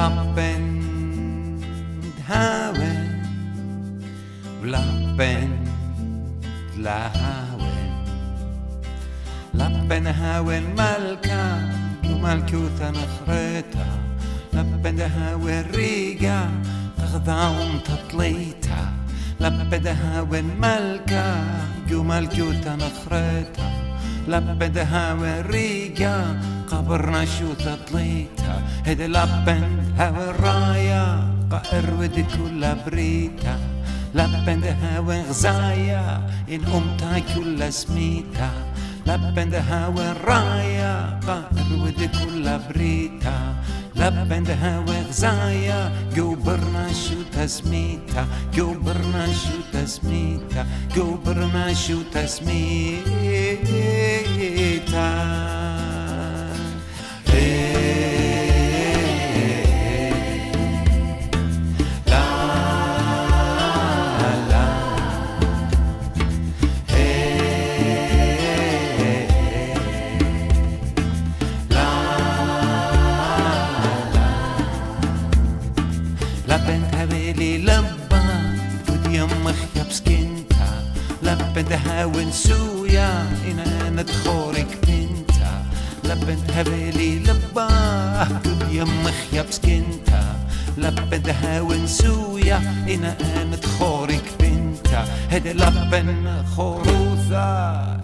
lappen hawen, lappen lahawen, lappen hawen malka ومالكوتا نخريتا لبدا هاوين ريقا تغضاهم تطليتا لبدا هاوين ملكا ومالكوتا نخريتا لبدا هاوين ريقا قبرنا شو تطليتا هيدا لبن هاوين رايا قائر ودي كل بريتا لبن هاوين غزايا إن أمتا كل سميتا لبن هاوين رايا قائر ودي كل بريتا لبن هاوين غزايا قوبرنا شو تسميتا قوبرنا شو تسميتا قوبرنا شو تسميتا لبن هبيلي لبا ودي يمخ يبسكنتا لبن هاون سويا إنا ندخورك بنتا لبن هبيلي لبا ودي يمخ يبسكنتا لبن هاون سويا إنا ندخورك بنتا هدي لبن خروثا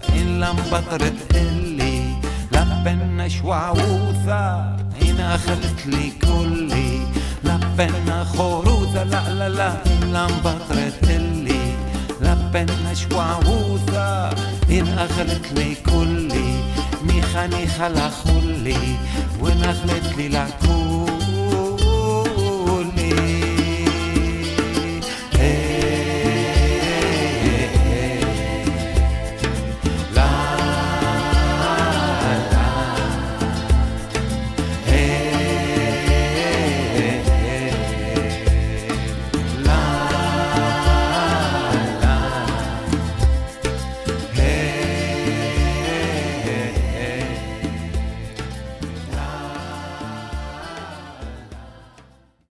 إن لم بطرت إلي لبن شواوثا إنا خلت لي كلي لبنا خروثة لا لا لا إلا مبطرت اللي لبنا شواوثة إن أخلت لي كلي نيخا نيخا لا خلي وإن أخلت لي لا كل